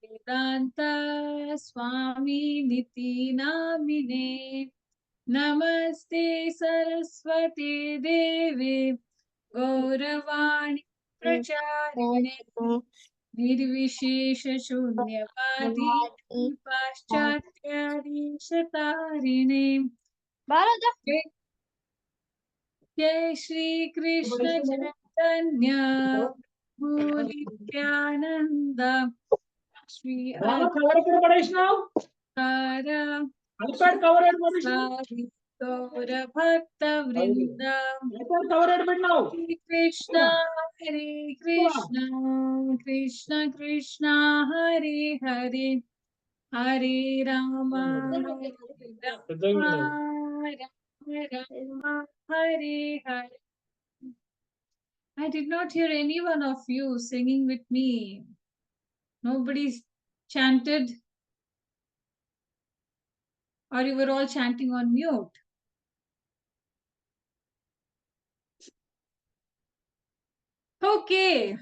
Vedanta Swami Niti Namine Namaste Saraswati Devi Gauravani Pracharine Nirvishesha Shunyavadi Paschatyarishatarine Jai Shri Krishna Chaitanya Prabhu Nityananda Shri Adhara Savitora Bhakta Vrinda Hare Krishna Hare Krishna Krishna Krishna Hare Hare Hare Rama Hare Rama Rama Hare Hare. I did not hear any one of you singing with me. Nobody chanted, or you were all chanting on mute. Okay.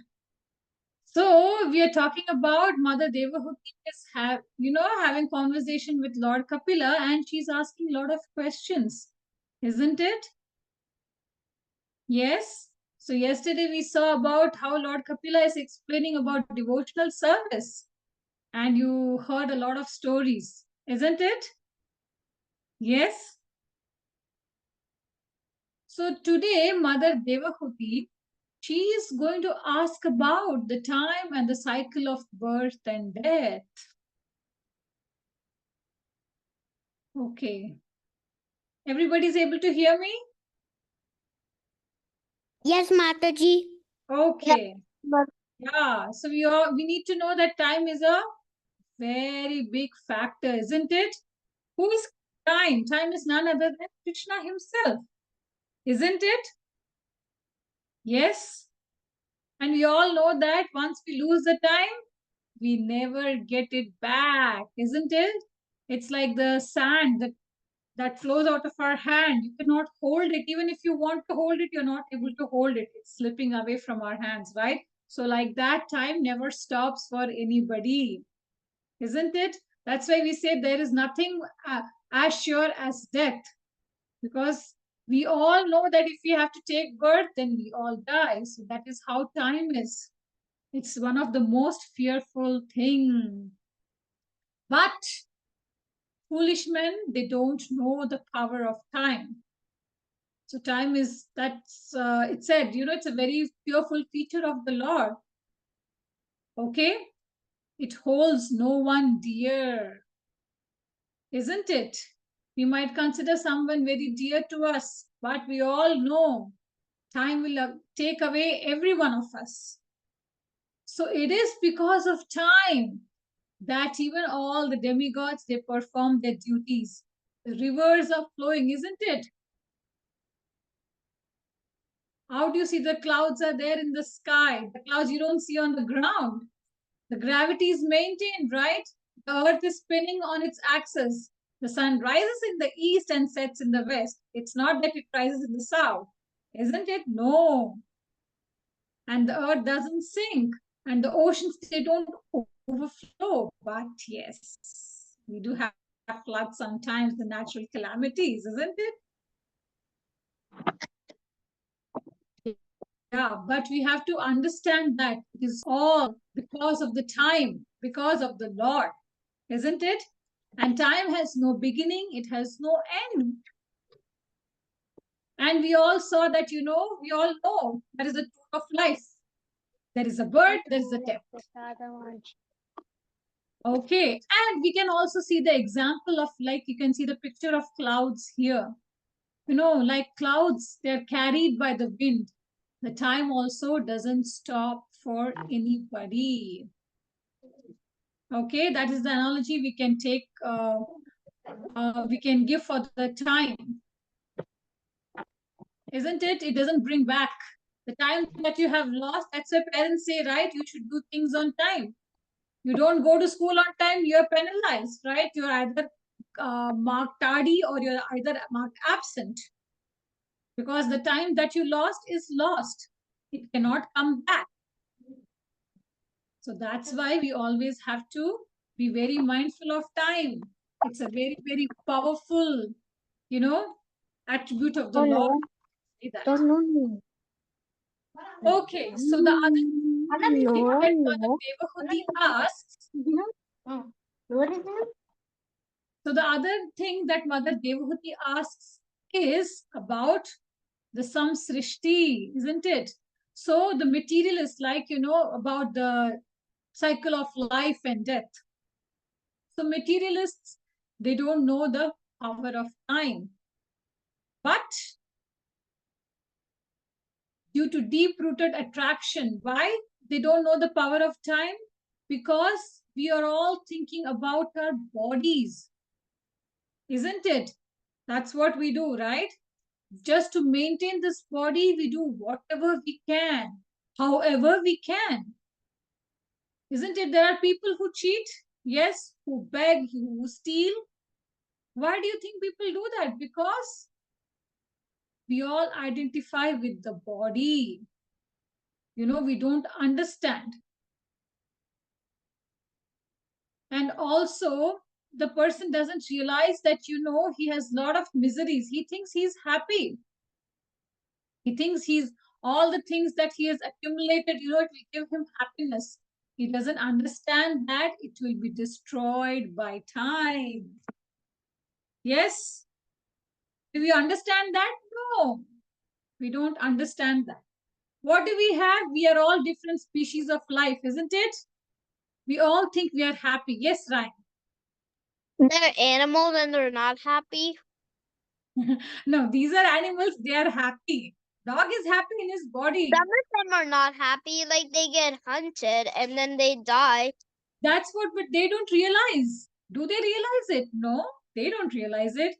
So we are talking about Mother Devahiti is having conversation with Lord Kapila, and she's asking a lot of questions, isn't it? Yes. So yesterday we saw about how Lord Kapila is explaining about devotional service, and you heard a lot of stories, isn't it? Yes. So today Mother Devahiti, she is going to ask about the time and the cycle of birth and death. Okay. Everybody's able to hear me? Yes, Mataji. Okay. Yeah. So we need to know that time is a very big factor, isn't it? Who is time? Time is none other than Krishna himself, isn't it? Yes. And we all know that once we lose the time, we never get it back, isn't it? It's like the sand that flows out of our hand. You cannot hold it. Even if you want to hold it, you're not able to hold it. It's slipping away from our hands, right? So, like that, time never stops for anybody, isn't it? That's why we say there is nothing as sure as death, because we all know that if we have to take birth, then we all die. So, that is how time is. It's one of the most fearful thing. But foolish men, they don't know the power of time. So time is, it said, it's a very fearful feature of the Lord. Okay? It holds no one dear, isn't it? We might consider someone very dear to us, but we all know time will take away every one of us. So it is because of time that even all the demigods, they perform their duties. The rivers are flowing, isn't it? How do you see the clouds are there in the sky? The clouds you don't see on the ground. The gravity is maintained, right? The earth is spinning on its axis. The sun rises in the east and sets in the west. It's not that it rises in the south, isn't it? No. And the earth doesn't sink. And the oceans, they don't overflow. But yes, we do have floods sometimes, the natural calamities, isn't it? Yeah, but we have to understand that it is all because of the time, because of the Lord, isn't it? And time has no beginning, it has no end. And we all saw that, we all know that is the truth of life. There is a birth, there is a death. Okay, and we can also see the example of, like, you can see the picture of clouds here. Like clouds, they're carried by the wind. The time also doesn't stop for anybody. Okay, that is the analogy we can take, we can give for the time. Isn't it? It doesn't bring back the time that you have lost. That's why parents say, right, you should do things on time. You don't go to school on time, you're penalized, right? You're either marked tardy or you're either marked absent, because the time that you lost is lost. It cannot come back. So that's why we always have to be very mindful of time. It's a very, very powerful, you know, attribute of the Oh Lord. no, Say that. don't know me. Okay, so the other thing No, that Mother no. Devahuti asks, Oh. What is it? so the other thing that Mother Devahuti asks is about the samsrishti, isn't it? So the material is like, about the cycle of life and death. So materialists, they don't know the power of time. But due to deep-rooted attraction, why? They don't know the power of time because we are all thinking about our bodies, isn't it? That's what we do, right? Just to maintain this body, we do whatever we can, however we can. Isn't it? There are people who cheat, yes, who beg, who steal. Why do you think people do that? Because we all identify with the body. We don't understand. And also, the person doesn't realize that, he has a lot of miseries. He thinks he's happy. He thinks he's all the things that he has accumulated, it will give him happiness. He doesn't understand that it will be destroyed by time. Yes? Do we understand that? No, we don't understand that. What do we have? We are all different species of life, isn't it? We all think we are happy. Yes, Ryan. They're animals and they're not happy. No, these are animals. They are happy. Dog is happy in his body. Some of them are not happy, like they get hunted and then they die. That's what, but they don't realize. Do they realize it? No, they don't realize it.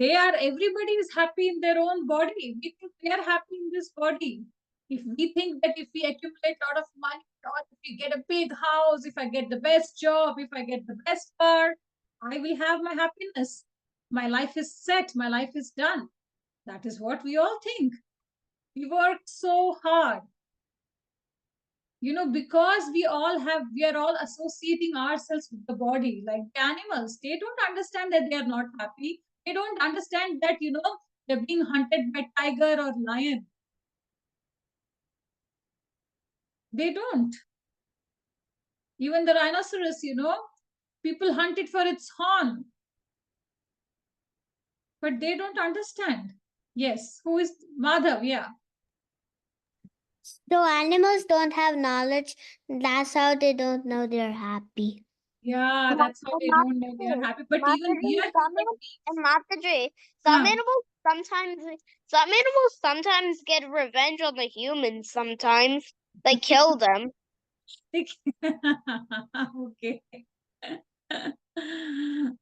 Everybody is happy in their own body. We think we are happy in this body. If we think that if we accumulate a lot of money, or if we get a big house, if I get the best job, if I get the best car, I will have my happiness. My life is set, my life is done. That is what we all think. We work so hard, because we are all associating ourselves with the body like the animals. They don't understand that they are not happy. They don't understand that, they're being hunted by tiger or lion. They don't. Even the rhinoceros, people hunt it for its horn, but they don't understand. Yes, who is Madhav? Yeah. So animals don't have knowledge. That's how they don't know they're happy. Yeah, that's why they don't know they are happy. But even we are human beings. And Mataji, some Huh. animals sometimes get revenge on the humans sometimes. They kill them. Okay.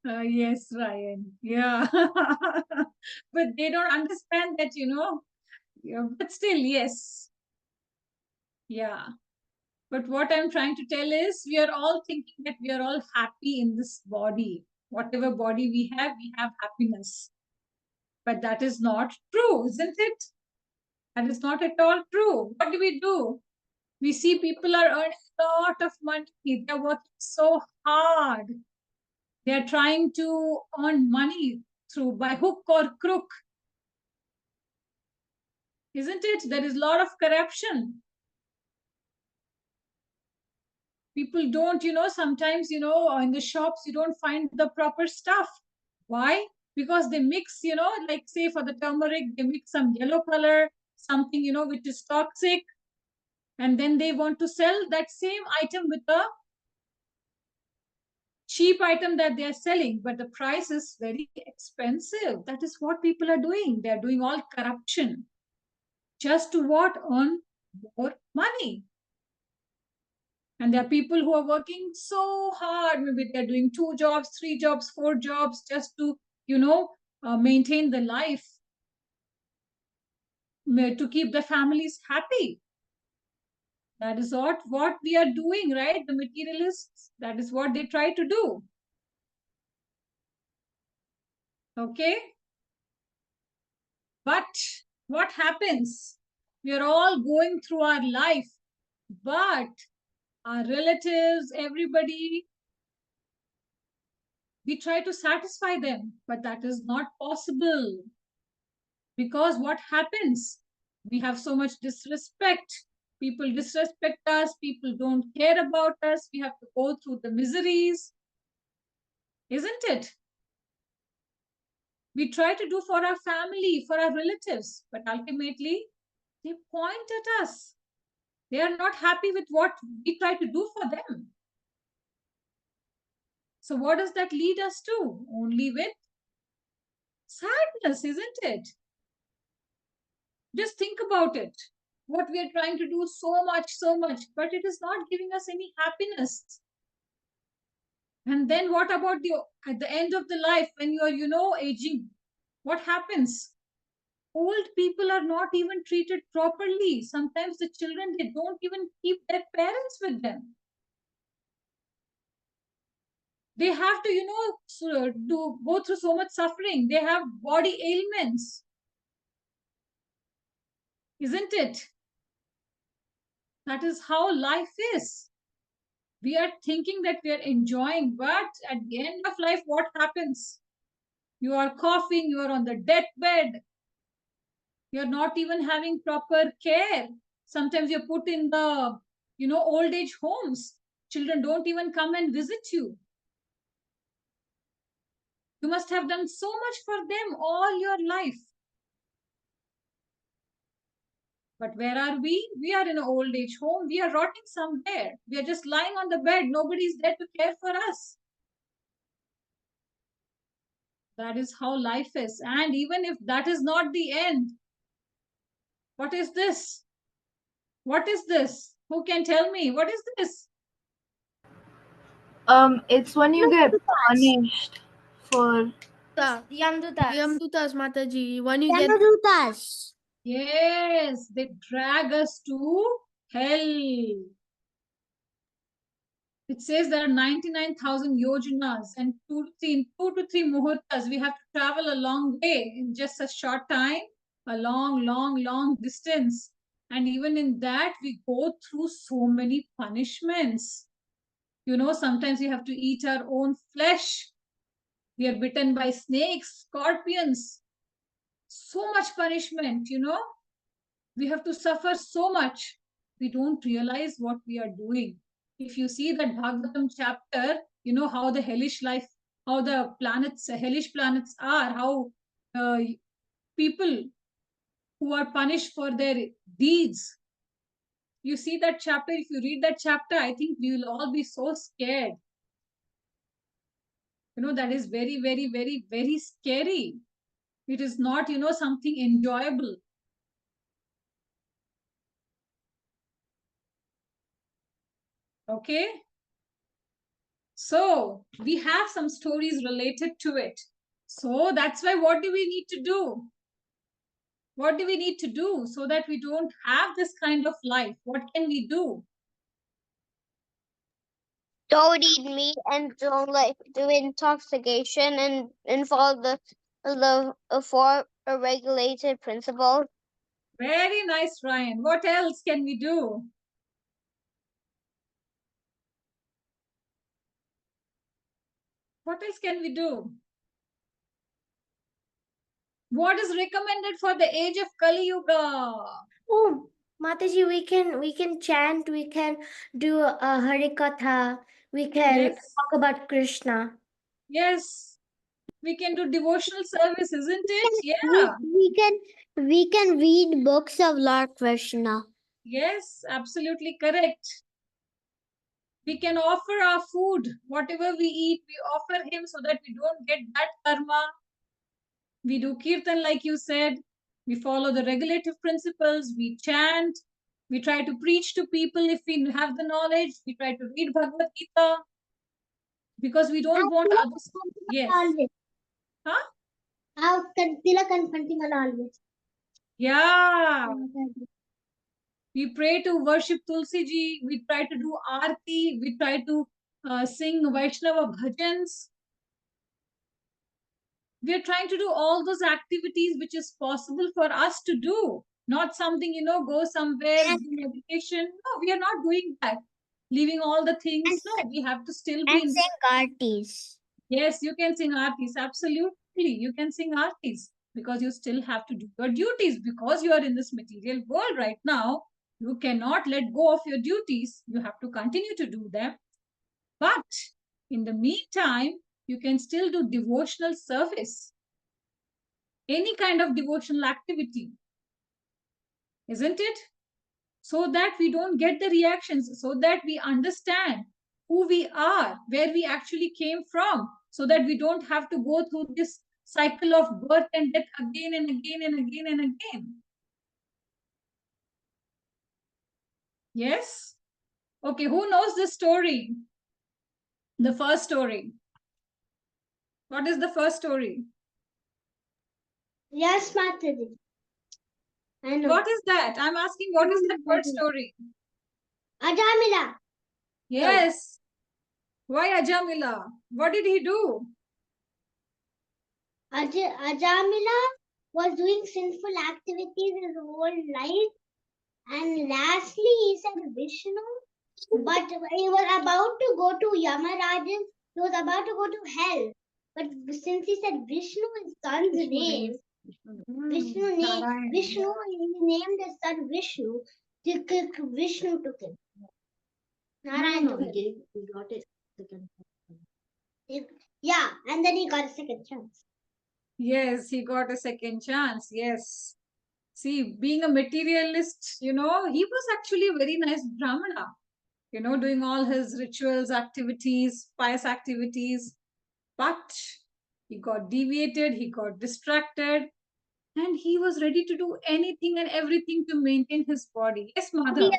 Yes, Ryan. Yeah. But they don't understand that, Yeah, but still, yes. Yeah. But what I'm trying to tell is we are all thinking that we are all happy in this body. Whatever body we have happiness. But that is not true, isn't it? That is not at all true. What do we do? We see people are earning a lot of money. They're working so hard. They're trying to earn money through by hook or crook, isn't it? There is a lot of corruption. People don't, sometimes, in the shops, you don't find the proper stuff. Why? Because they mix, like say for the turmeric, they mix some yellow color, something, which is toxic. And then they want to sell that same item with a cheap item that they are selling, but the price is very expensive. That is what people are doing. They are doing all corruption just to what? Earn more money. And there are people who are working so hard. Maybe they're doing 2 jobs, 3 jobs, 4 jobs just to, maintain the life, to keep the families happy. That is what we are doing, right? The materialists, that is what they try to do. Okay? But what happens? We are all going through our life, but our relatives, everybody. We try to satisfy them, but that is not possible. Because what happens? We have so much disrespect. People disrespect us. People don't care about us. We have to go through the miseries, isn't it? We try to do for our family, for our relatives, but ultimately they point at us. They are not happy with what we try to do for them. So, what does that lead us to? Only with sadness, isn't it? Just think about it. What we are trying to do so much, but it is not giving us any happiness. And then what about the at the end of the life when you are, aging? What happens? Old people are not even treated properly. Sometimes the children, they don't even keep their parents with them. They have to, to go through so much suffering. They have body ailments, isn't it? That is how life is. We are thinking that we are enjoying, but at the end of life, what happens? You are coughing, you are on the deathbed, you're not even having proper care. Sometimes you're put in the, old age homes. Children don't even come and visit you. You must have done so much for them all your life. But where are we? We are in an old age home. We are rotting somewhere. We are just lying on the bed. Nobody's there to care for us. That is how life is. And even if that is not the end, what is this? What is this? Who can tell me? What is this? It's when you get Yamdutas. punished for. Yamdutas. Yamdutas, Mataji. When you get Yamdutas. Yes, they drag us to hell. It says there are 99,000 yojanas and in 2 to 3 muhurtas. We have to travel a long way in just a short time, a long distance. And even in that, we go through so many punishments. Sometimes we have to eat our own flesh. We are bitten by snakes, scorpions. So much punishment, We have to suffer so much. We don't realize what we are doing. If you see that Bhagavatam chapter, how the hellish life, how the planets, hellish planets are, how people who are punished for their deeds. You see that chapter, if you read that chapter, I think we will all be so scared. That is very scary. It is not, something enjoyable. Okay. So we have some stories related to it. So that's why what do we need to do? What do we need to do so that we don't have this kind of life? What can we do? Don't eat meat and don't do intoxication and follow the four regulated principles. Very nice, Ryan. What else can we do? What else can we do? What is recommended for the age of Kali Yuga? oh, Mataji, we can chant, we can do a harikatha, we can Yes, talk about Krishna. yes. We can do devotional service, isn't it? We, Yeah. we can we can read books of Lord Krishna. Yes, absolutely correct. We can offer our food, whatever we eat, we offer him so that we don't get that karma. We do kirtan, like you said. We follow the regulative principles. We chant. We try to preach to people if we have the knowledge. We try to read Bhagavad Gita because we don't want others. Yes. Always. Huh? How Tilak and Kantimal always. Yeah. We pray to worship Tulsi ji. We try to do aarti. We try to sing Vaishnava bhajans. We are trying to do all those activities which is possible for us to do, not something, go somewhere, do meditation. No, we are not doing that. leaving all the things. No, we have to still be And in. sing artis. Yes, you can sing artis. Absolutely. You can sing artis because you still have to do your duties because you are in this material world right now. You cannot let go of your duties. You have to continue to do them. But in the meantime, you can still do devotional service, any kind of devotional activity, isn't it? So that we don't get the reactions, so that we understand who we are, where we actually came from, so that we don't have to go through this cycle of birth and death again and again and again and again. Yes? Okay, who knows this story? The first story. What is the first story? Yes, Mataji. I know. What is that? I'm asking, what is the first story? Ajamila. Yes. Why Ajamila? What did he do? Ajamila was doing sinful activities his whole life, and lastly he said Vishnu, but he was about to go to Yamarajan, he was about to go to hell. But since he said Vishnu, his son's name, Vishnu Narayan. Vishnu, he named his son Vishnu. Vishnu took him. Narayan took him. He got it. Yeah, and then he got a second chance. Yes, he got a second chance. Yes. See, being a materialist, he was actually a very nice Brahmana, doing all his rituals, activities, pious activities. But he got deviated, he got distracted, and he was ready to do anything and everything to maintain his body. Yes, Madhav.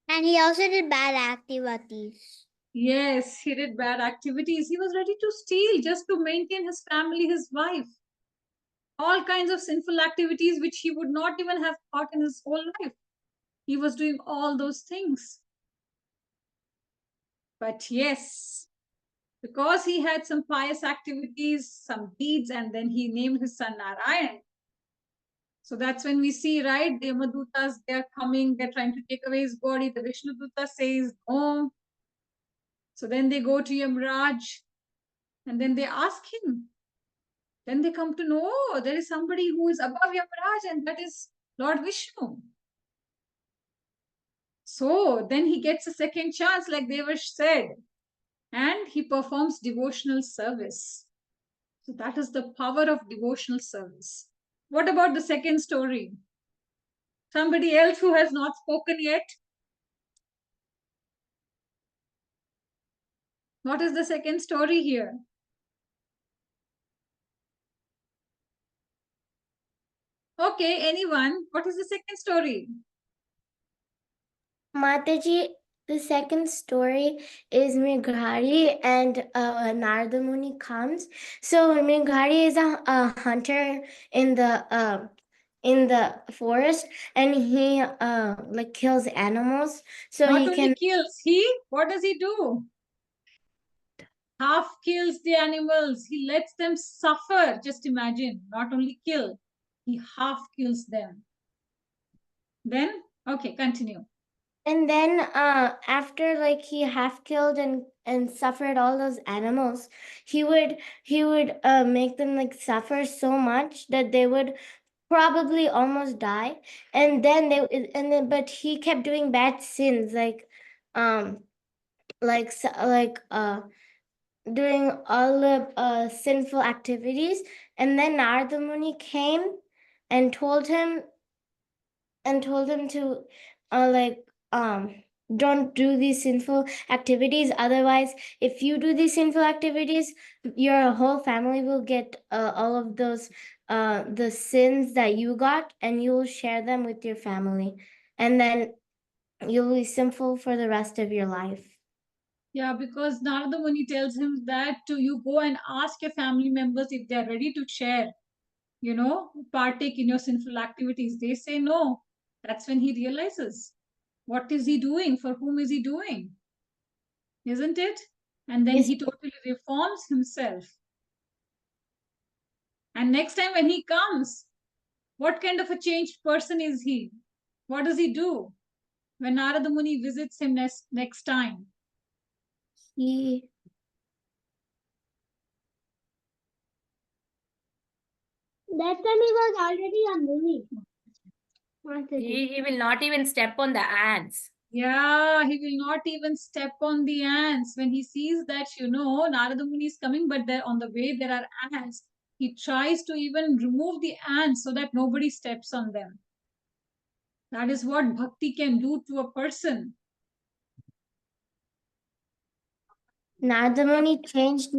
And he also did bad activities. Yes, he did bad activities. He was ready to steal just to maintain his family, his wife. All kinds of sinful activities which he would not even have thought in his whole life. He was doing all those things. But yes, because he had some pious activities, some deeds, and then he named his son Narayan. So that's when we see, right, the Yamadutas, they're coming, they're trying to take away his body. The Vishnuduta says, no. So then they go to Yamraj and then they ask him. Then they come to know, oh, there is somebody who is above Yamraj, and that is Lord Vishnu. So then he gets a second chance, like Devash said, and he performs devotional service. So that is the power of devotional service. What about the second story? Somebody else who has not spoken yet? What is the second story here? Okay, anyone? What is the second story? Mataji, the second story is Mrighari and Narada Muni comes. So Mrighari is a hunter in the forest, and he like kills animals. So Not he only can. kills, what does he do? Half kills the animals. He lets them suffer. Just imagine, not only kill, he half kills them. Then, okay, continue. And then after like he half killed and suffered all those animals, he would make them like suffer so much that they would probably almost die. And then but he kept doing bad sins, like doing all the sinful activities. And then Narada Muni came and told him to like don't do these sinful activities. Otherwise, if you do these sinful activities, your whole family will get all of those the sins that you got, and you will share them with your family, and then you'll be sinful for the rest of your life. Yeah, because Narada Muni tells him that to you go and ask your family members if they're ready to share, partake in your sinful activities. They say no. That's when he realizes what is he doing? For whom is he doing? Isn't it? And then Yes. he totally reforms himself. And next time when he comes, what kind of a changed person is he? What does he do? When Narada Muni visits him next time, He That time he was already a movie. He will not even step on the ants. Yeah, he will not even step on the ants when he sees that, Narada Muni is coming, but there on the way there are ants. He tries to even remove the ants so that nobody steps on them. That is what bhakti can do to a person. Narada Muni changed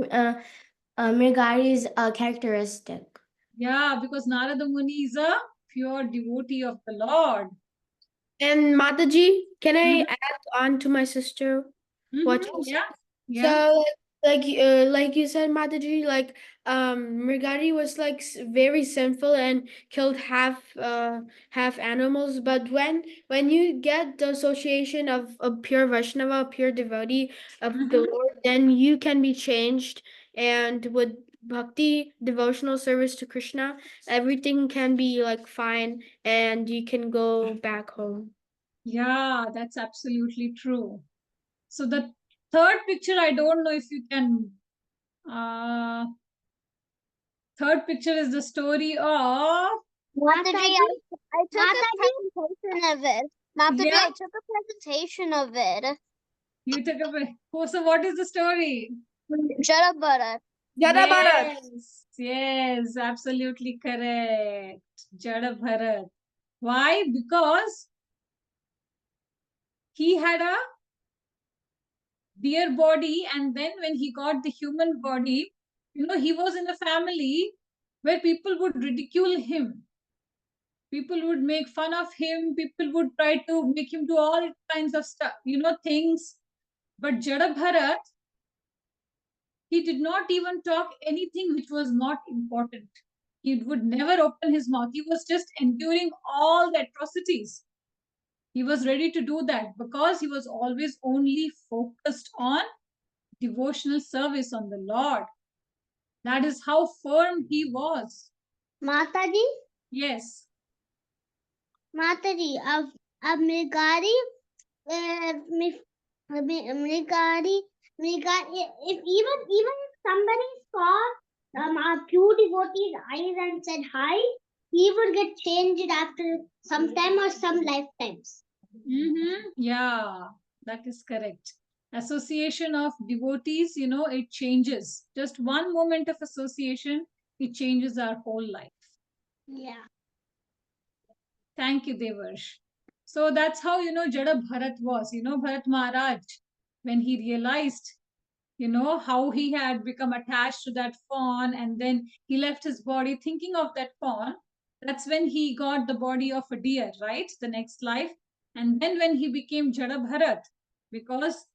Mrigari's characteristic. Yeah, because Narada Muni is a pure devotee of the Lord. And Mataji, can I Mhm. add on to my sister? What Mhm, she yeah, yeah. So like you said, Mataji, like Mrigari was like very sinful and killed half animals. But when you get the association of a pure Vaishnava, a pure devotee of the Mhm. Lord, then you can be changed. And with bhakti, devotional service to Krishna, everything can be like fine, and you can go back home. Yeah, that's absolutely true. So the third picture, I don't know if you can. Third picture is the story of. Mataji, I took Mataji? a presentation of it. Mataji, Yeah. I took a presentation of it. You took a. Oh, so what is the story? Shut up, Bharat. Jada Bharat. Yes, absolutely correct. Jada Bharat. Why? Because he had a deer body, and then when he got the human body, he was in a family where people would ridicule him. People would make fun of him. People would try to make him do all kinds of stuff, things. But Jada Bharat, he did not even talk anything which was not important. He would never open his mouth. He was just enduring all the atrocities. He was ready to do that because he was always only focused on devotional service on the Lord. That is how firm he was. Mataji, Yes. Mataji, of Mrigari, Mrigari, if even if somebody saw a pure devotee's eyes and said hi, he would get changed after some time or some lifetimes. Yeah, that is correct. Association of devotees, it changes. Just one moment of association, it changes our whole life. Yeah. Thank you, Devarsh. So that's how, Jada Bharat was, Bharat Maharaj, when he realized, how he had become attached to that fawn, and then he left his body thinking of that fawn. That's when he got the body of a deer, right? The next life. And then when he became Jada Bharat, because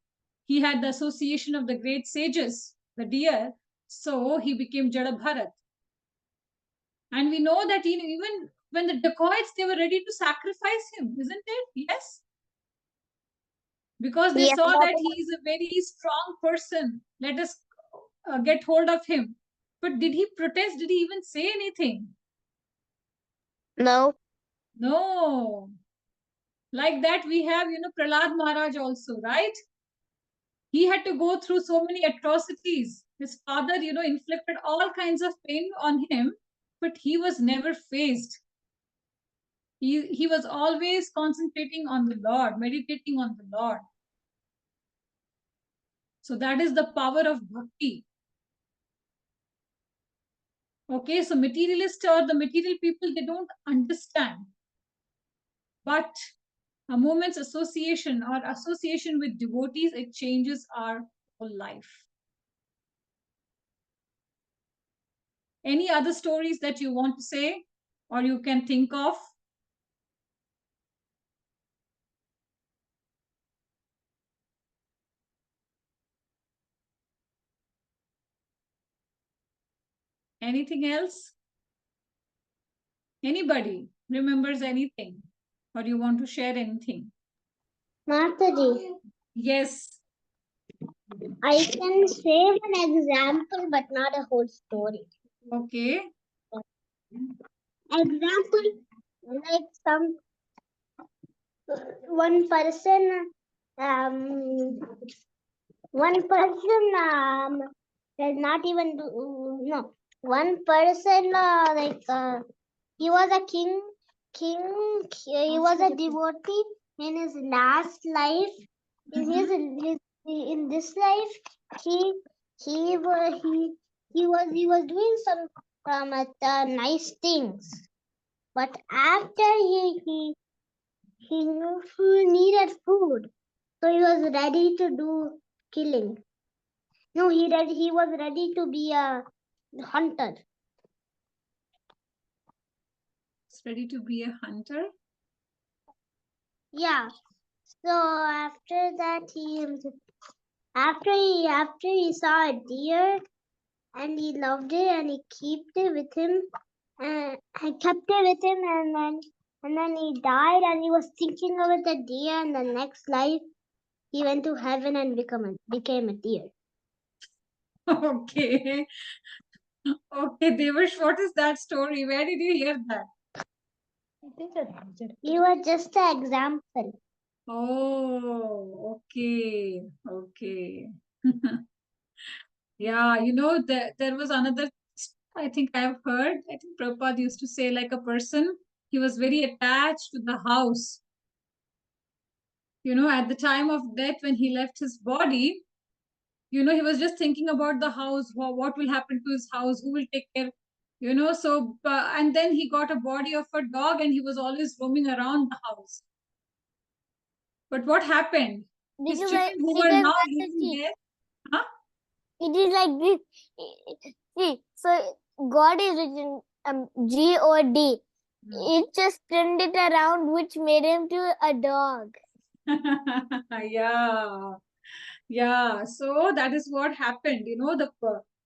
he had the association of the great sages, the deer, so he became Jada Bharat. And we know that even when the dacoits, they were ready to sacrifice him, isn't it? Yes. Because they Yeah, saw that he is a very strong person. Let us get hold of him. But did he protest? Did he even say anything? no. No. Like that, we have, Prahlad Maharaj also, right? He had to go through so many atrocities. His father, inflicted all kinds of pain on him, but he was never phased. He was always concentrating on the Lord, meditating on the Lord. So that is the power of bhakti. Okay, so materialist or the material people, they don't understand. But a moment's association or association with devotees, it changes our whole life. Any other stories that you want to say or you can think of? Anything else? Anybody remembers anything or you want to share anything? Mataji, Yes. I can say an example, but not a whole story. Okay. Example, like one person one person does not even do, no. One person he was a king. He was a devotee in his last life. In this life, he was doing some nice things. But after he needed food, so he was ready to do killing. No, he was ready to be a hunter. He's ready to be a hunter. Yeah. So after that, after he saw a deer and he loved it and he kept it with him and I kept it with him and then he died and he was thinking about the deer and the next life he went to heaven and became a deer. Okay. Okay, Devash, what is that story? Where did you hear that? He was just an example. Oh, okay. Okay. Yeah, there was another, I think I've heard, I think Prabhupada used to say, like a person, he was very attached to the house. At the time of death, when he left his body, he was just thinking about the house, what will happen to his house, who will take care, so, and then he got a body of a dog and he was always roaming around the house. But what happened? His children who were now living there, huh? It is like this. See, so God is written God. It just turned it around, which made him to a dog. Yeah. Yeah. So that is what happened.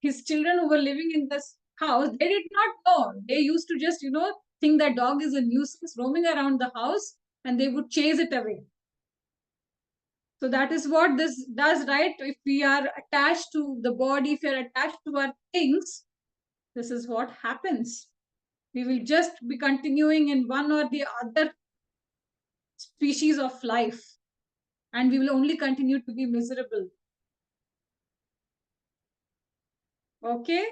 His children who were living in this house, they did not know. They used to just, think that dog is a nuisance roaming around the house and they would chase it away. So that is what this does, right? If we are attached to the body, if we are attached to our things, this is what happens. We will just be continuing in one or the other species of life, and we will only continue to be miserable. Okay?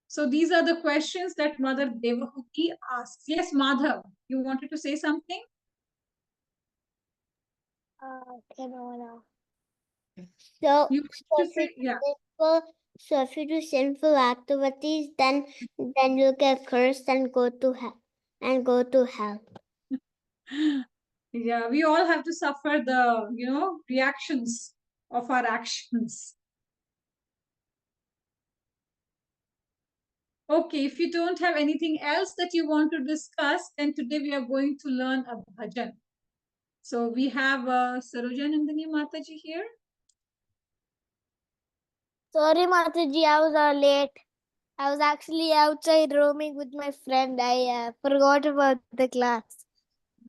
So these are the questions that Mother Devahiti asks. Yes, Madhav, you wanted to say something? No. So, You wanted to say, yeah. so if you do sinful activities, then you'll get cursed and go to hell. Yeah, we all have to suffer the, reactions of our actions. Okay, if you don't have anything else that you want to discuss, then today we are going to learn a bhajan. So we have Saroj and Nandini Mataji here. Sorry, Mataji, I was late. I was actually outside roaming with my friend. I forgot about the class.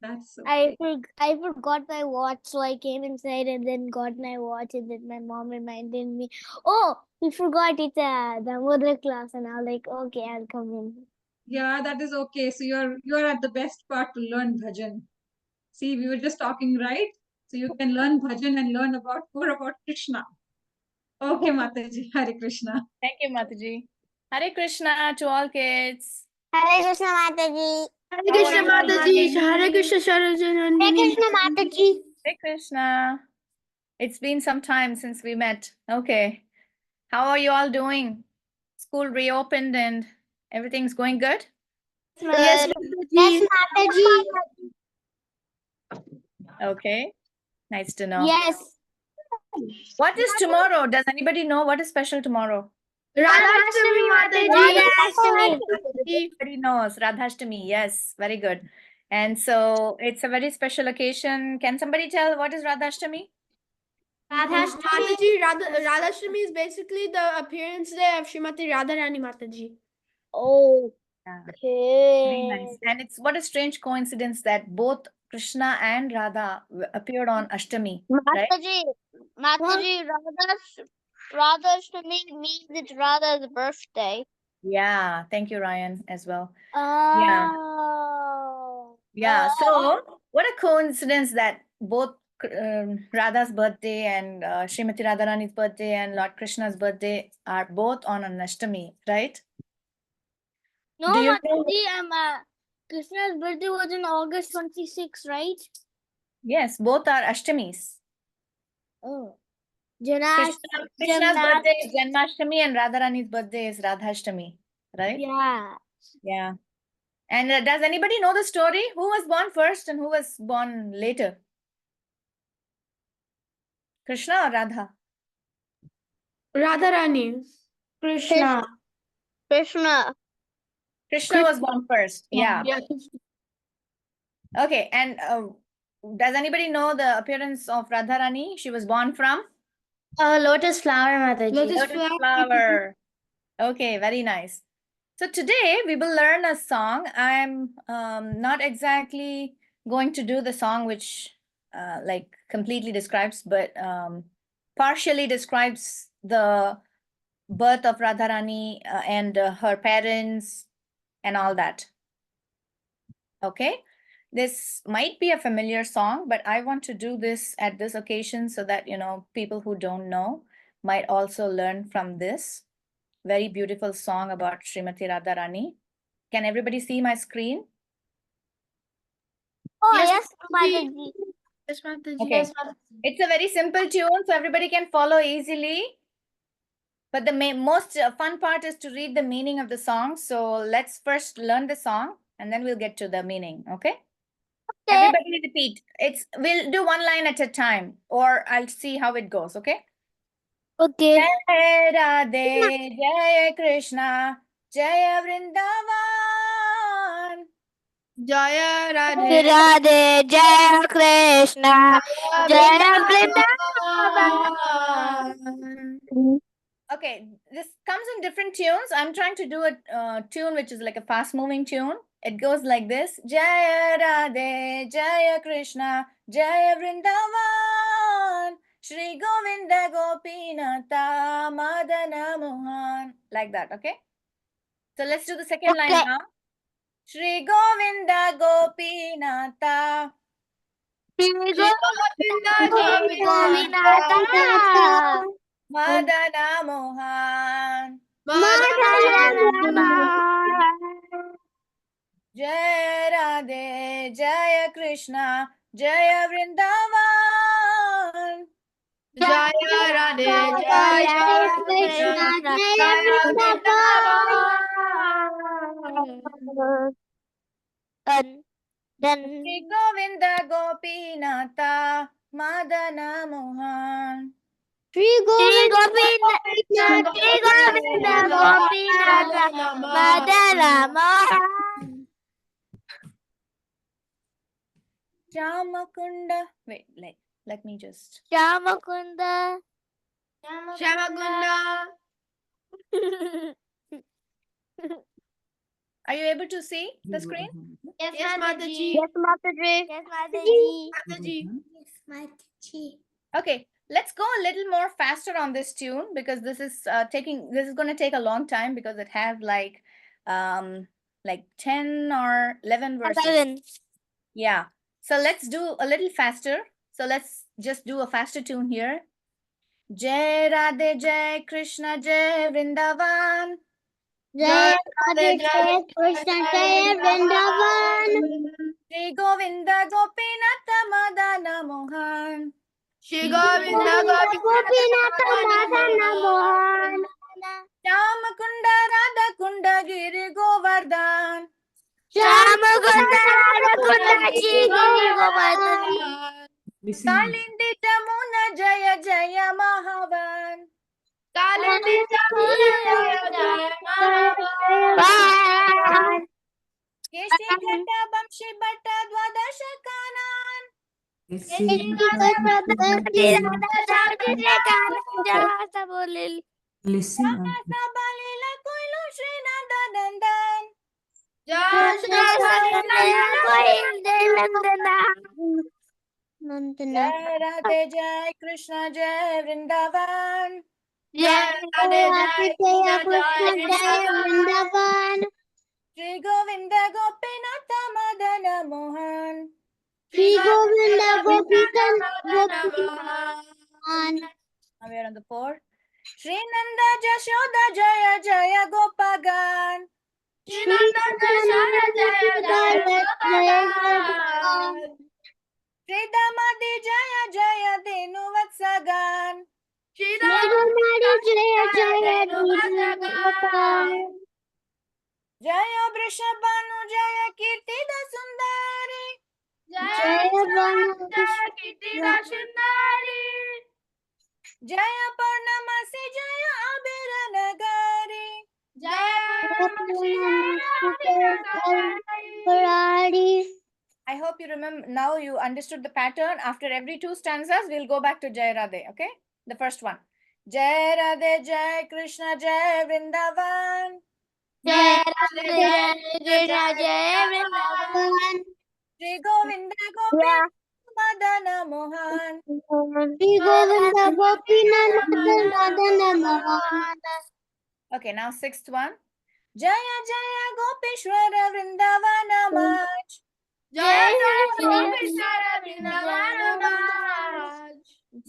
That's okay. I forgot my watch, so I came inside and then got my watch, and then my mom reminded me, "Oh, you forgot it's the mother class," and I was like, "Okay, I'll come in." Yeah, that is okay. So you're at the best part to learn bhajan. See, we were just talking, right? So you can learn bhajan and learn more about Krishna. Okay, Mataji, Hare Krishna. Thank you, Mataji. Hare Krishna to all kids. Hare Krishna, Mataji. Hare Krishna Mataji, Hare Krishna Sharajan Hare Nandini. Krishna, Mataji. Hare Krishna. It's been some time since we met. Okay. How are you all doing? School reopened and everything's going good? Yes, Yes, Mataji. Mataji. Okay. Nice to know. Yes. What is tomorrow? Does anybody know what is special tomorrow? Radhashtami Mataji. Everybody knows Radhashtami. Yes, very good. And so it's a very special occasion. Can somebody tell what is Radhashtami? Mataji, Radhashtami is basically the appearance day of Srimati Radharani Mataji. Oh. Yeah. Okay. Very nice. And it's what a strange coincidence that both Krishna and Radha appeared on Ashtami. Right? Mataji, Radhashtami means it's Radha's birthday. Yeah. Thank you, Ryan, as well. Oh. Yeah. So what a coincidence that both Radha's birthday and Srimati Radharani's birthday and Lord Krishna's birthday are both on an Ashtami, right? No, Do you know? Mataji, Krishna's birthday was in August 26, right? Yes, both are Ashtamis. Oh. Krishna's birthday is Janmashtami and Radharani's birthday is Radhashtami, right? Yeah. Yeah. And does anybody know the story? Who was born first and who was born later? Krishna or Radha? Radharani. Krishna. Krishna. Krishna was born first. Yeah. Yeah. Okay. And does anybody know the appearance of Radharani? She was born from Lotus flower, Mataji. lotus flower. Okay, very nice. So today we will learn a song. I'm not exactly going to do the song which like completely describes, but partially describes the birth of Radharani and her parents and all that. Okay, this might be a familiar song, but I want to do this at this occasion so that, you know, people who don't know might also learn from this very beautiful song about Srimati Radharani. Can everybody see my screen? Oh, Yes, yes, Mataji. Yes, Mataji. Okay. It's a very simple tune, so everybody can follow easily. But the most fun part is to read the meaning of the song. So let's first learn the song and then we'll get to the meaning. Okay? Everybody repeat. We'll do one line at a time, or I'll see how it goes. Okay? Okay. Jai Radhe, Jai Krishna, Jai Vrindavan. Jaya Radhe. Radhe, Jaya Krishna, Jaya Vrindavan. Okay, this comes in different tunes. I'm trying to do a tune which is like a fast moving tune. It goes like this. Jaya Radhe, Jaya Krishna, Jaya Vrindavan, Shri Govinda Gopinata, Madana Mohan. Like that, okay? So let's do the second line now. Shri Govinda Gopinata. Govinata. Madana Mohan. Jai Radhe, Jaya Krishna, Jaya Vrindavan. Jaya Radhe, Jaya Krishna, Jaya Vrindavan. Shri Govinda Gopinata, Madana Mohan. Shri Govinda Gopinata, Madana Mohan. Shamakunda. Wait, let me just. Shamakunda. Shamakunda. Are you able to see the screen? Yes, Mataji. Yes, Mataji. Yes, Mataji. Mataji. Okay, let's go a little more faster on this tune because this is going to take a long time because it has like 10 or 11 verses. 11. Yeah. So let's do a little faster. So let's just do a faster tune here. Jai Radhe Jai Krishna Jai Vrindavan. Jai Radhe Jai Krishna Jai Vrindavan. Shri Govinda Gopinata Madana Mohan. Shri Govinda Gopinata Madana Mohan. Shamakunda Radha Kunda Giri Govardhan. Shamakunda Radha Shri Govardhan. Kalindi Jamuna Jaya Jaya Mahavan. Kalindi Jamuna Jaya Jaya Mahavan. Keshi Kata Bamshi Bhatta Dwadasha Kanan. Listen. Sabalila Koilu Shri Nanda Dandan. Jai Radhe Jai Krishna Jai Vrindavan. Jai Radhe Jai Krishna Jai Vrindavan. Shri Govinda Gopinata Madana Mohan. Shri Govinda Gopikan Now we are on the 4. Shri Nanda Jashoda Jaya Jaya Gopagan. Shri Nanda Jaya Jaya Gopakan. Shri Damadi Jaya Jaya Denu Vatsagan. Shri Damadi Jaya Jaya Gopakan. Jaya Vrishabhanu Jaya Kirtida Sundari. Jaya Banu Jaya Purnamasi Jaya Abhira Nagari. I hope you remember now you understood the pattern. After every 2 stanzas, we'll go back to Jai Radhe. Okay? The first one. Jai Radhe Jai Krishna Jai Vrindavan. Jaya Jaya Krishna Jaya Vrindavan. Shri Govinda Gopi Madana Mohan. Shri Govinda Gopinatha Madana Mohan. Okay, now 6th one. Jaya Jaya Gopishwara Vrindavana Maj. Jaya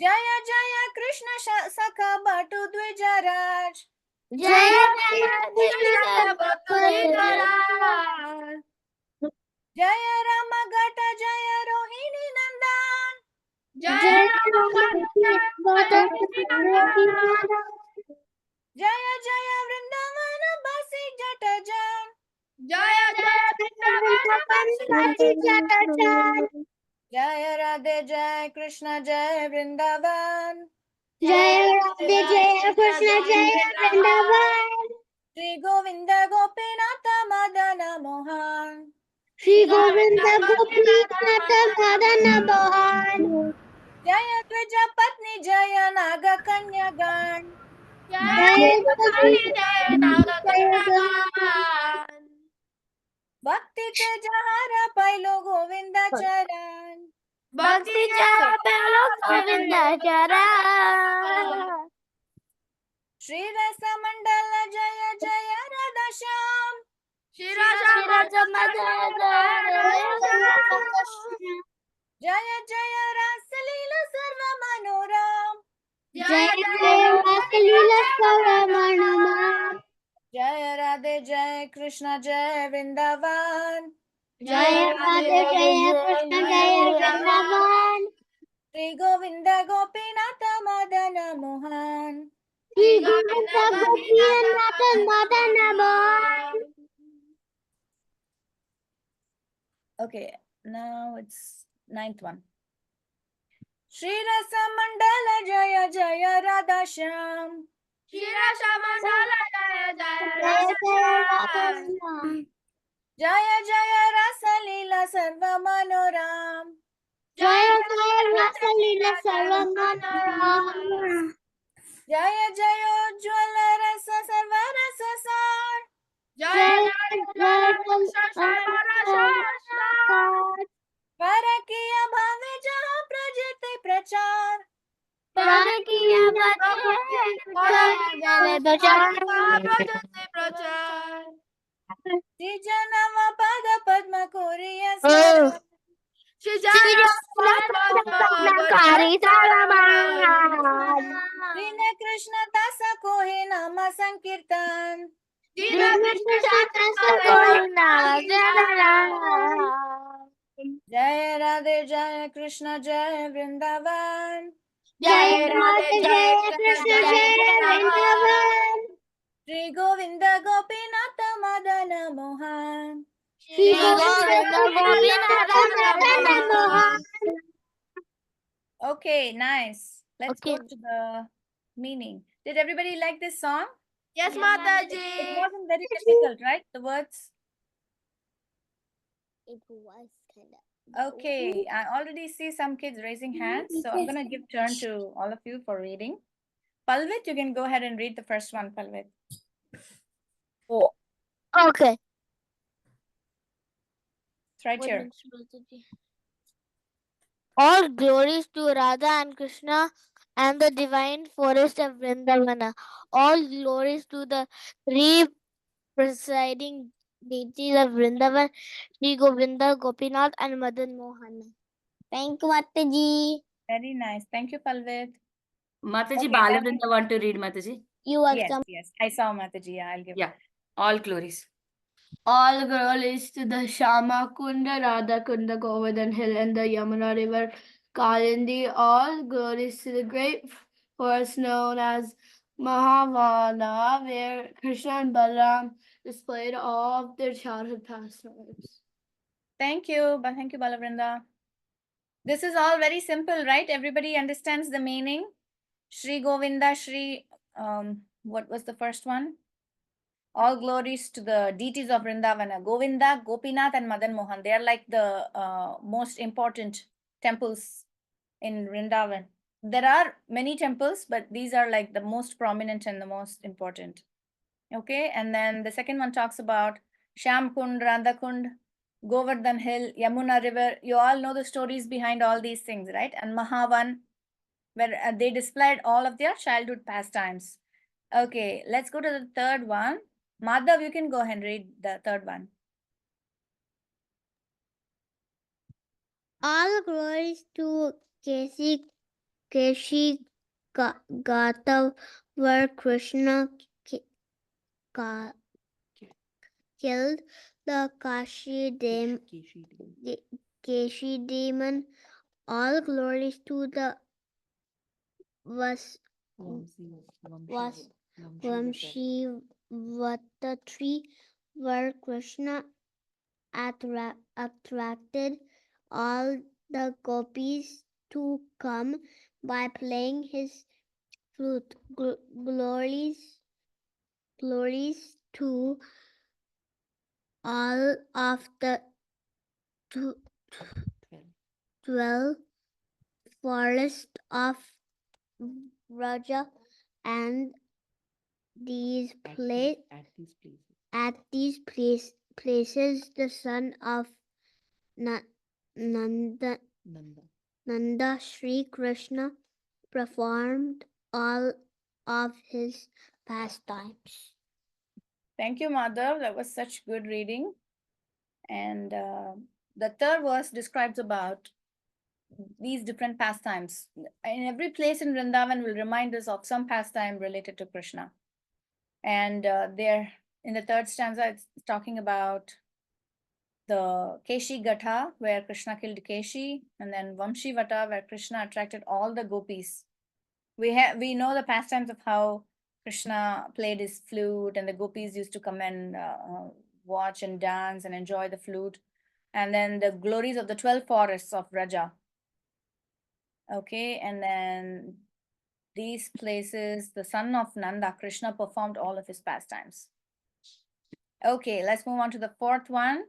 Jaya Jaya Krishna Sakha Batu Dvijaraj. Jaya Krishna Jaya Rama Gata Jaya Rohini Nandan. Jaya Jaya Jaya Vrindavana Basi Jatajan. Jaya Radhe Jai Krishna Jai Vrindavan. Jaya Radhe Jaya Krishna Jaya Vrindavan. Shri Govinda Gopinatha Madana Mohan. Shri Govinda Gopinatha Madana Mohan. Jaya Dvija Patni Jaya Naga Kanyagan. Jaya Bhakti Teja Hara Pailo Govinda Charan. Bhakti Jaya Palo Govinda Chara. Shri Rasa Mandala Jaya Jaya Radha Shyam. Jaya Jaya Rasa Leela Sarva Manoram. Jaya Jaya Rasalila Savamanama. Jaya Radhe Jai Krishna Jai Vrindavan. Jaya Radhe Jaya Krishna Jaya Vrindavan. Shri Govinda Gopinatha Madana Mohan. Shri Govinda Gopinatha Madana Mohan. Okay, now it's 9th one. Shri Rasa Mandala Jaya Jaya Radha Shyam. Jaya Jaya Radha. Jaya Jaya Rasa Leela Sarva Manoram. Jaya Jaya Rasalila Savamanama. Jaya Jaya Ujjwala Rasa Sarva Rasa Sar. Jaya Jaya Rasalila Parakiya Bhave Jaha Prajite Prachar. Parakiya Sijanava Pada Padma Kuriya Smara. Dina Krishna Dasa Kohe Nama Sankirtan. Jaya Radhe Jaya Krishna Jaya Vrindavan. Jaya Radhe Jaya Krishna Jaya Vrindavan. Shri Govinda Gopinatha Madana Mohan. Shri Govinda Gopinatha Madana Mohan. Okay, nice. Let's go to the meaning. Did everybody like this song? Yes, It Mataji. wasn't very difficult, right? The words. It was kind of. Okay, I already see some kids raising hands, so I'm gonna give turn to all of you for reading. Palvit, you can go ahead and read the first one, Palvit. Okay. It's right here. All glories to Radha and Krishna and the divine forest of Vrindavana. All glories to the three presiding deities of Vrindavan, Sri Govinda, Gopinath, and Madan Mohan. Thank you, Mataji. Very nice. Thank you, Palvit. Mataji, Okay, Balavrinda want to read, Mataji? You Yes, welcome. yes. I saw Mataji. Yeah, I'll give Yeah. All glories. All glories to the Shama Kunda, Radha Kunda, Govardhan Hill, and the Yamuna River, Kalindi. All glories to the great forest known as Mahavana, where Krishna and Balaram displayed all of their childhood pastimes. Thank you. Thank you, Balavrinda. This is all very simple, right? Everybody understands the meaning. Shri Govinda, Shri, what was the first one? All glories to the deities of Vrindavana. Govinda, Gopinath, and Madan Mohan. They are like the most important temples in Vrindavan. There are many temples, but these are like the most prominent and the most important. Okay, and then the second one talks about Sham Kund, Radha Kund, Govardhan Hill, Yamuna River. You all know the stories behind all these things, right? And Mahavan, where they displayed all of their childhood pastimes. Okay, let's go to the third one. Madhav, you can go ahead and read the third one. All glories to Keshi Gata, where Krishna killed the Keshi demon. All glories to the Vamshivata tree, where Krishna attracted all the gopis to come by playing his flute. Glories to all of the 12 forests of Raja and at these places the son of Nanda Shri Krishna performed all of his pastimes. Thank you, Madhav. That was such good reading. And the third verse describes about these different pastimes. In every place in Vrindavan will remind us of some pastime related to Krishna. And there, in the third stanza, it's talking about the Keshi Gatha, where Krishna killed Keshi, and then Vamshi Vata, where Krishna attracted all the gopis. We know the pastimes of how Krishna played his flute, and the gopis used to come and watch and dance and enjoy the flute. And then the glories of the 12 forests of Raja. Okay, and then these places, the son of Nanda, Krishna performed all of his pastimes. Okay, let's move on to the fourth one.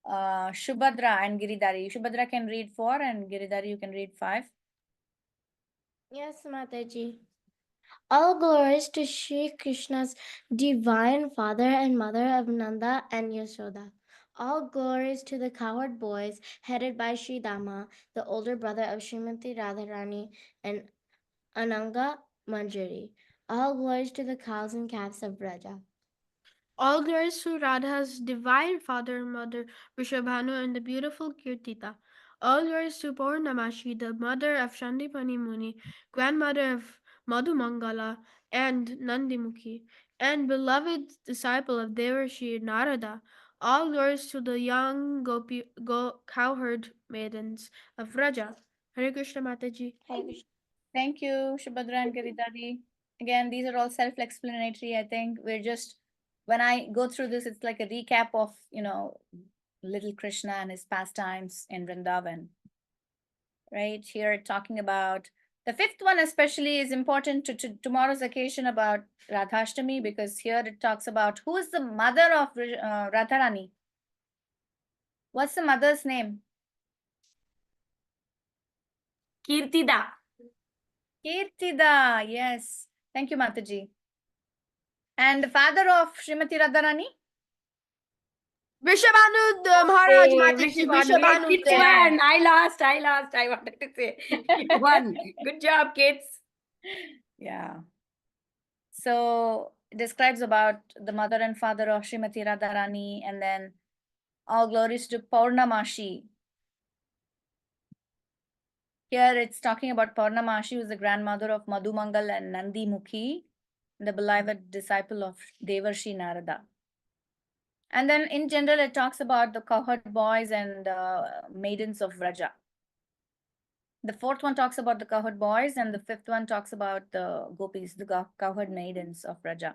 Shubhadra and Giridhari. Shubhadra can read 4 and Giridhari you can read 5. Yes, Mataji. All glories to Shri Krishna's divine father and mother of Nanda and Yashoda. All glories to the cowherd boys headed by Sri Dama, the older brother of Srimati Radharani and Ananga Manjari. All glories to the cows and calves of Braja. All glories to Radha's divine father and mother, Vrishabhanu, and the beautiful Kirtita. All glories to Purnamashi, the mother of Shandipani Muni, grandmother of Madhumangala and Nandimukhi, and beloved disciple of Devarshi Narada. All glories to the young cowherd maidens of Raja. Hare Krishna Mataji. Hare Krishna. Thank you, Shubhadra and Giridhari. Again, these are all self-explanatory. I think we're just, when I go through this, it's like a recap of, little Krishna and his pastimes in Vrindavan. Right here, talking about the fifth one, especially is important to tomorrow's occasion about Radhashtami, because here it talks about who is the mother of Radharani. What's the mother's name? Kirtida. Kirtida, yes. Thank you, Mataji. And the father of Srimati Radharani? Vrishabhanu Maharaj Mataji. Vrishabhanu. Kids won. I lost. I wanted to say. Kid won. Good job, kids. Yeah. So it describes about the mother and father of Srimati Radharani, and then all glories to Purnamashi. Here it's talking about Purnamashi, who is the grandmother of Madhumangal and Nandi Mukhi, the beloved disciple of Devarshi Narada. And then in general, it talks about the cowherd boys and maidens of Vraja. The fourth one talks about the cowherd boys, and the fifth one talks about the gopis, the cowherd maidens of Vraja.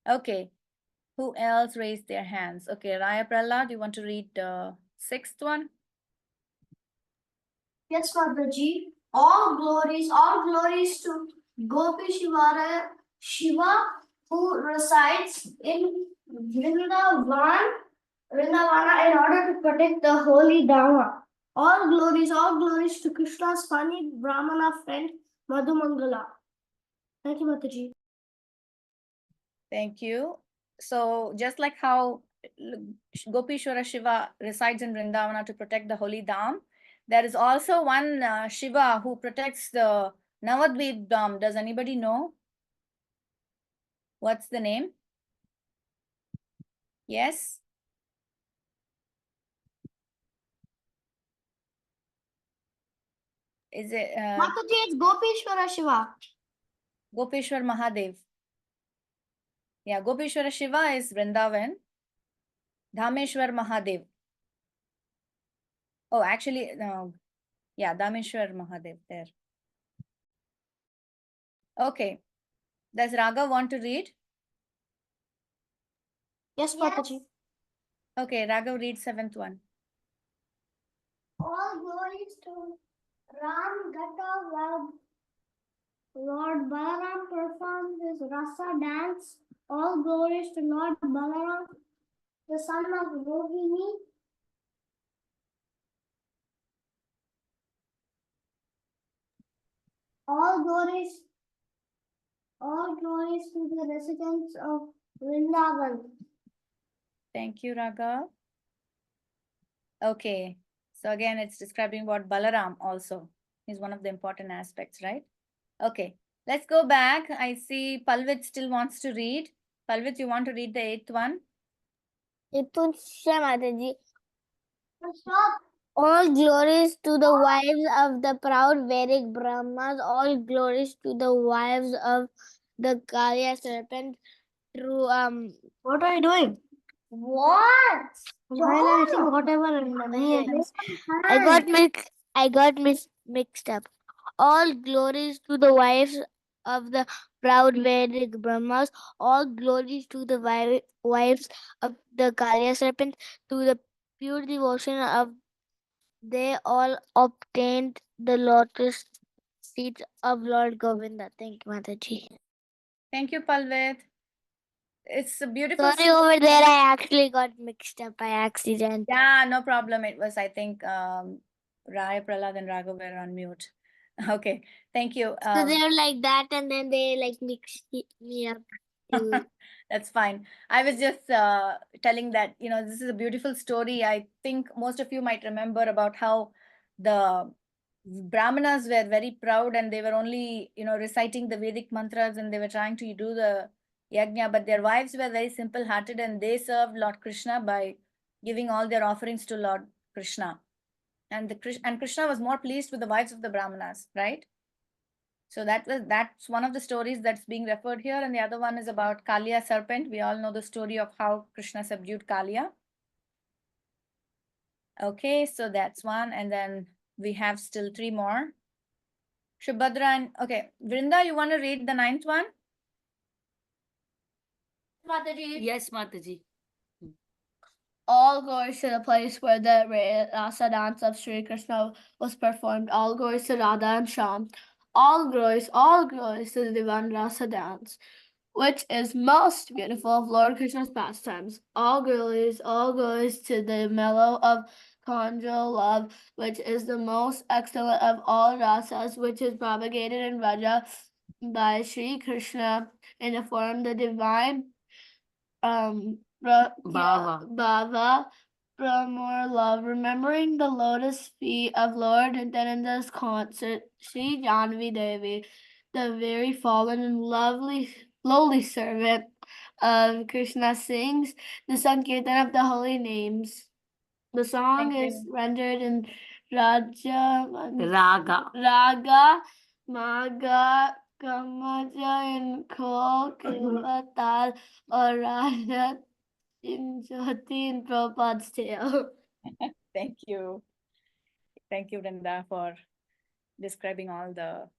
Okay, who else raised their hands? Okay, Raya Prahlad, you want to read the sixth one? Yes, Mataji. All glories to Gopi Shiva, who resides in Vrindavana in order to protect the holy Dharma. All glories to Krishna's funny Brahmana friend Madhumangala. Thank you, Mataji. Thank you. So just like how Gopishwara Shiva resides in Vrindavana to protect the holy Dham, there is also one Shiva who protects the Navadvip Dham. Does anybody know? What's the name? Yes? Is it Mataji, it's Gopishwara Shiva. Gopeshwar Mahadev? Yeah, Gopeshwara Shiva is Vrindavan. Dhameshwar Mahadev. Oh, actually, no. Yeah, Dhameshwar Mahadev there. Okay. Does Raghav want to read? Yes, Mataji. Okay, Raghav, read seventh one. All glories to Ram Gata Love. Lord Balaram performed his rasa dance. All glories to Lord Balaram, the son of Rohini. All glories to the residents of Vrindavan. Thank you, Raghav. Okay. So again, it's describing about Balaram also. Is one of the important aspects, right? Okay. Let's go back. I see Palvit still wants to read. Palvit, you want to read the eighth one? Mataji. Stop. All glories to the wives of the proud Vedic Brahmas. All glories to the wives of the Kaliya serpent. Through What are you doing? What? Highlighting whatever. I got mixed up. All glories to the wives of the proud Vedic Brahmas. All glories to the wives of the Kaliya serpent. To the pure devotion of they all obtained the lotus feet of Lord Govinda. Thank you, Mataji. Thank you, Palvit. It's a beautiful. Sorry, over there I actually got mixed up by accident. Yeah, no problem. It was, I think, Raya, Prahlad, and Raghav were on mute. Okay, thank you. So they were like that, and then they like mixed me up. too. That's fine. I was just telling that, this is a beautiful story. I think most of you might remember about how the Brahmanas were very proud and they were only, reciting the Vedic mantras and they were trying to do the yajna, but their wives were very simple hearted and they served Lord Krishna by giving all their offerings to Lord Krishna. And Krishna was more pleased with the wives of the Brahmanas, right? So that's one of the stories that's being referred here, and the other one is about Kaliya serpent. We all know the story of how Krishna subdued Kaliya. Okay, so that's one, and then we have still three more. Shubhadra and okay, Vrinda, you want to read the ninth one? Mataji. Yes, Mataji. All glories to the place where the rasa dance of Sri Krishna was performed. All glories to Radha and Shyam. All glories to the Divan Rasa dance, which is most beautiful of Lord Krishna's pastimes. All glories to the mellow of conjugal love, which is the most excellent of all rasas, which is propagated in Raja by Sri Krishna in the form of the divine Bhava, more love, remembering the lotus feet of Lord Nityananda's concert, Sri Janvi Devi, the very fallen and lowly servant of Krishna, sings the Sankirtan of the holy names. The song Thank is you. rendered in Raja, Raga, Maga, Kamaja, and Ko, Kripatal, or Raja in Jyoti in Prabhupada's tale. Thank you. Thank you, Vrinda, for describing all the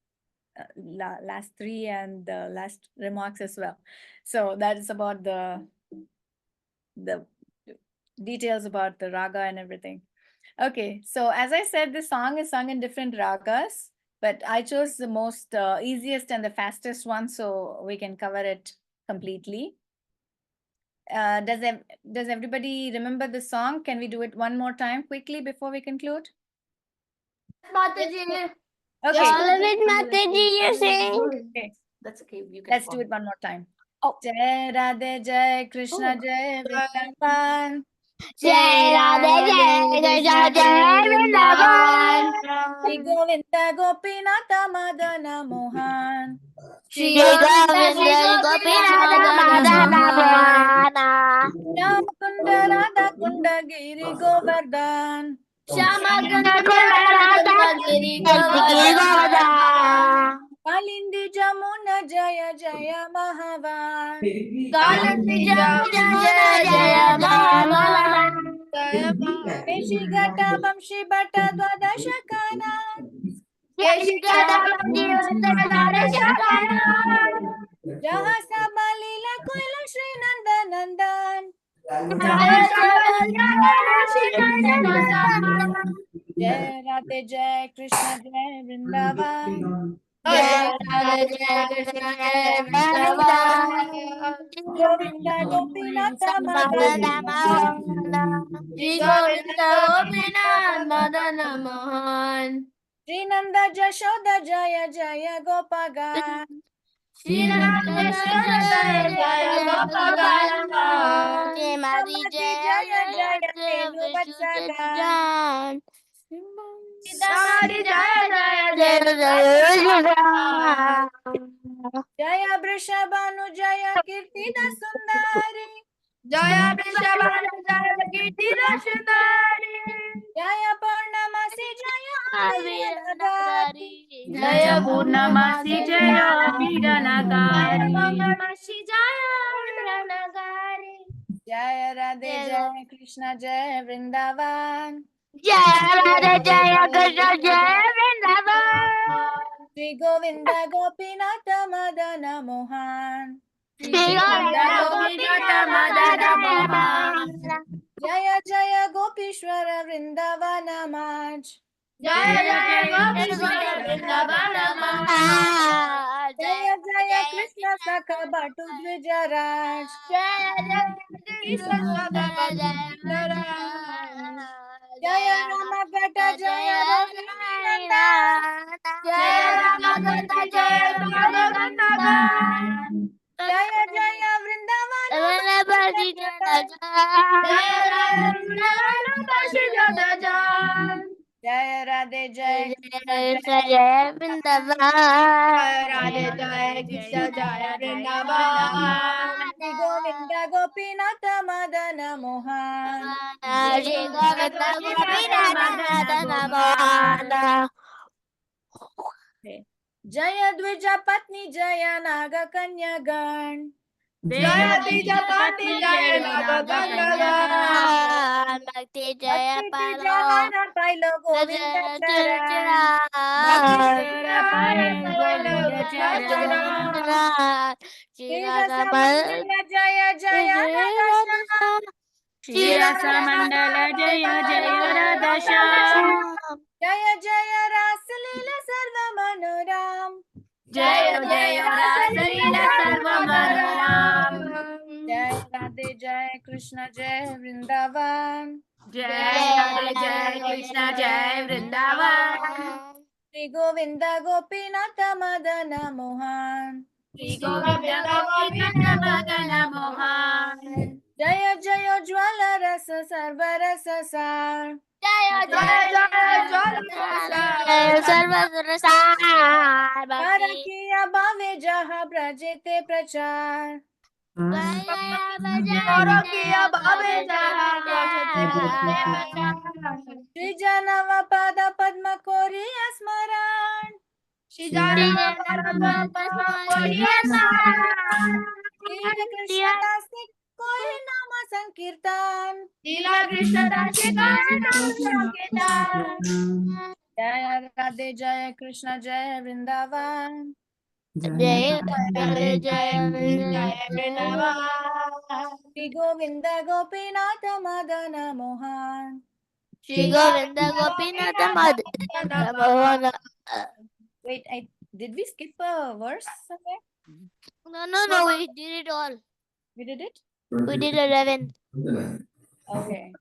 last three and the last remarks as well. So that is about the details about the raga and everything. Okay, so as I said, this song is sung in different ragas, but I chose the most easiest and the fastest one so we can cover it completely. Does everybody remember the song? Can we do it one more time quickly before we conclude? Mataji. Okay. All of it, Mataji, you're saying? Okay. That's okay. You can Let's do it one more time. Oh. Jai Radhe Jai Krishna Jai Vrindavan. Jai Radha, Jai Krishna, Jai Vrindavan. Shri Govinda Gopinatha Madana Mohan. Shri Govinda, Shri Gopinatha, Madana Mohana. Shama Kunda Radha Kunda Giri Govardhan. Shama Kunda Kunda Giri Govardhan. Kalindi Jamuna Jaya Jaya Mahavan. Kalindi Jamuna Jaya Mahavan. Keshigata Vamshi Bhatta Dwadashakana. Keshigata Shakana. Jaha Sabalila Koila Shri Nanda Nandan. Jai Radhe Jai Krishna Jai Vrindavan. Jai Radha, Jai Krishna, Jai Vrindavan. Govinda Gopinatha Madana Mohan. Shri Govinda Gopinath Madana Mohan. Shri Nanda Jashoda Jaya Jaya Gopagan. Shri Nanda Jaya Jaya Gopalan. Samati Jaya Jaya Venu Vatsagan. Samati Jaya Jaya Venu Jaya Vrishabhanu Jaya Kirtida Sundari. Jaya Vrishabhanu Jaya Kirtida Sundari. Jaya Purnamasi Jaya Aviranagari. Jaya Purnamasi Jaya Aviranagari. Jaya Radhe Jaya Krishna Jaya Vrindavan. Jaya Radha Jaya Krishna Jaya Vrindavan. Shri Govinda Gopinatha Madana Mohan. Shri Govinda Gopinatha Madana Mohan. Jaya Jaya Gopishwara Vrindavana Maj. Jaya Jaya Gopishwara Vrindavana Maj. Jaya Jaya Krishna Sakha Bhattu Dvijaraj. Jaya Jaya Krishna Jaya Jaya Ramagata Jaya Rohini Nandan. Jaya Ramagata Jaya Ramagata. Jaya Jaya Vrindavana Jaya Radhe Jaya Krishna Jaya Radhe Jaya Krishna Jaya Vrindavan. Shri Govinda Gopinatha Madana Mohan. Shri Govinda Gopinatha Madana Mohan. Jaya Dvija Patni Jaya Naga Kanyagan. Jaya Dvija Patni Jaya Naga Kanyagan. Bhakti Jaya Bhakti Palo. Jahana Pailo Govinda Charan. Shri Rasa Mandala Jaya Jaya Radha Shirasa Mandala Jaya Jaya Radha Jaya Jaya Rasalila Sarva Manoram. Jaya Jaya Rasalila Sarva Manoram. Jaya Radhe Jaya Krishna Jaya Vrindavan. Jaya Radhe Jaya Krishna Jaya Vrindavan. Shri Govinda Gopinatha Madana Mohan. Shri Govinda Gopinatha Madana Mohan. Jaya Jaya Jwala Rasa Sarva Rasa Sar. Jaya Jaya Jaya Sarva Sar. Parakiya Bhave Jaha Prajete Prachar. Gaya gaya Koro bhajan kiya babe Shri Janava Pada Padma Koriya Smaran. Lila Krishna Dasik Koi Nama Sankirtan. Jaya Radhe Jaya Krishna Jaya Vrindavan. Jaya Jaya Jaya Shri Govinda Gopinatha Madana Mohan. Shri Govinda Gopinatha Madhana. Wait, did we skip a verse somewhere? No, we did it all. We did it? We did 11. Okay.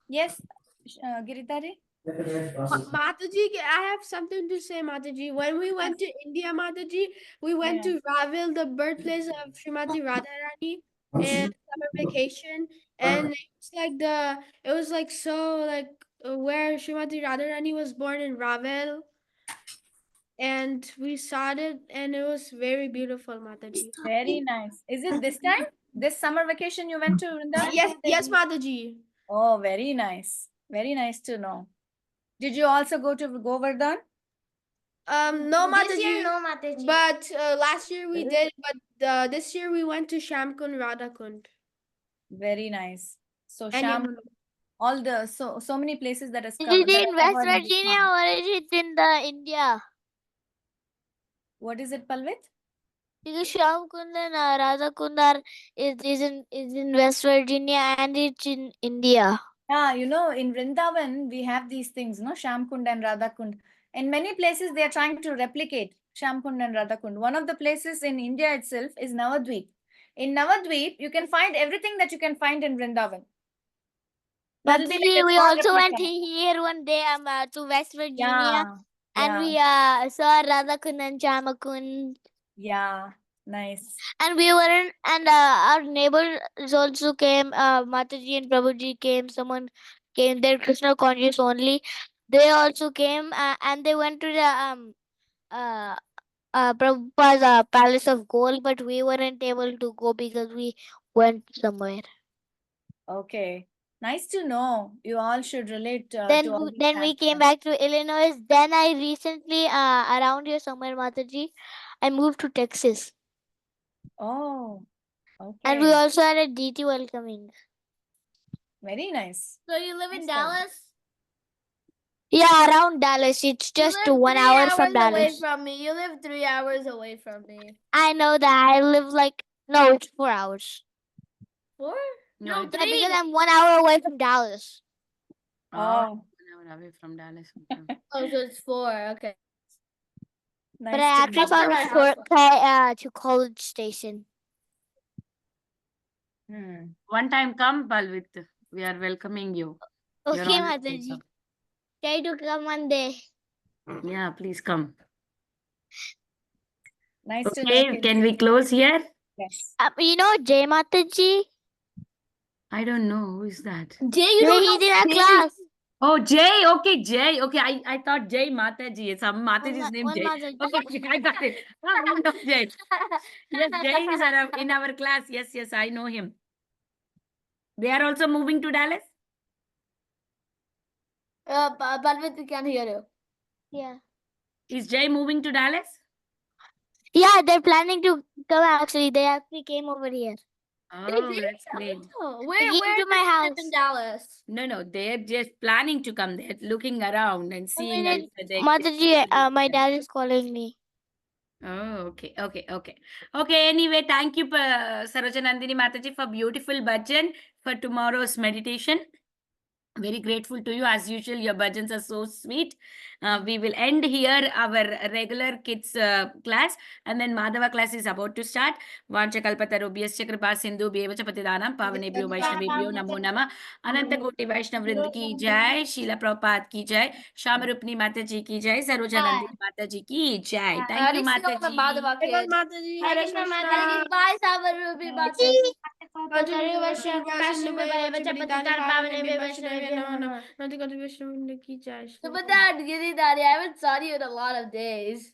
Yes, Giritari? Mataji, I have something to say, Mataji. When we went to India, Mataji, we went to Ravel, the birthplace of Srimati Radharani, and summer vacation. And it was like so like where Srimati Radharani was born in Ravel, and we saw it, and it was very beautiful, Mataji. Very nice. Is it this time? This summer vacation you went to Vrindavan? Yes, Mataji. Oh, very nice. Very nice to know. Did you also go to Govardhan? No, This year, Mataji. no, Mataji. But last year we did. But this year we went to Shamkund, Radhakund. Very nice. So And Sham, Yamuna. all the so many places that has Is covered. it in West Virginia or is it in the India? What is it, Palvit? Because Shyamkund and Radhakund is in West Virginia and it's in India. Yeah, you know, in Vrindavan, we have these things, no? Shamkund and Radhakund. In many places, they are trying to replicate Shamkund and Radhakund. One of the places in India itself is Navadvip. In Navadvip, you can find everything that you can find in Vrindavan. But That'll be like a we small also went replica. here one day to West Virginia Yeah, and yeah, we saw Radhakund and Chamakund. yeah. Nice. And we were in, and our neighbors also came. Mataji and Prabhuji came. Someone came there. Krishna conscious only. They also came and they went to the uh Prabhupada's Palace of Gold, but we weren't able to go because we went somewhere. Okay. Nice to know. You all should relate to all these Then we came aspects. back to Illinois. Then I recently around here somewhere, Mataji, I moved to Texas, Oh, and we okay. also had a DT welcoming. Very nice. So you live Nice in one. Dallas? Yeah, around Dallas. It's just you live 1 3 hour hours from away Dallas. from me. You live 3 hours away from me. I know that. I live like no, it's 4 hours. 4? No, No, it's- Yeah, 3. because I'm 1 hour away from Dallas. Oh, 1 hour away from Dallas. Oh, so it's 4. Okay. nice But I to actually know. found my a house. shortcut to College Station. One time come, Balvit. We are welcoming you. You're Okay, always Mataji. welcome. Try to come one day. Yeah, please come. Nice to know. Okay, can we close here? Yes. You know Jay Mataji? I don't know. Who is that? Jay, you Yeah, don't he's know in our Jay? class. Oh, Jay. Okay, Jay. Okay, I thought Jay Mataji. Some Mataji's name One Jay. Mataji. Okay, I got it. I know Jay. Yes, Jay is in our class. Yes, I know him. They are also moving to Dallas? Balvit, we can't hear you. Yeah. Is Jay moving to Dallas? Yeah, they're planning to come actually. They actually came over here. Oh, that's great. Oh, They came to my house. in Dallas? No, they're just planning to come. They're looking around and seeing if they Mataji, my dad is calling me. Oh, okay. Okay, anyway, thank you, Saroja Nandini Mataji, for beautiful bhajan for tomorrow's meditation. Very grateful to you. As usual, your bhajans are so sweet. We will end here our regular kids class, and then Madhava class is about to start. Vancha kalpatarubhyascha kripa sindhu bhevacha patidanam pavanebhyo vaishnavebhyo namo nama. Ananta koti Vaishnav Vrind ki jai, Sheela Prabhupada ki jai, Shamarupni Mataji ki jai, Saroja Nandini Mataji ki jai. Thank you, Mataji. Hare Mataji. Hare Krishna. Bye, Sabarubi Mataji. So, but Dad, Giri Daddy, I haven't saw you in a lot of days.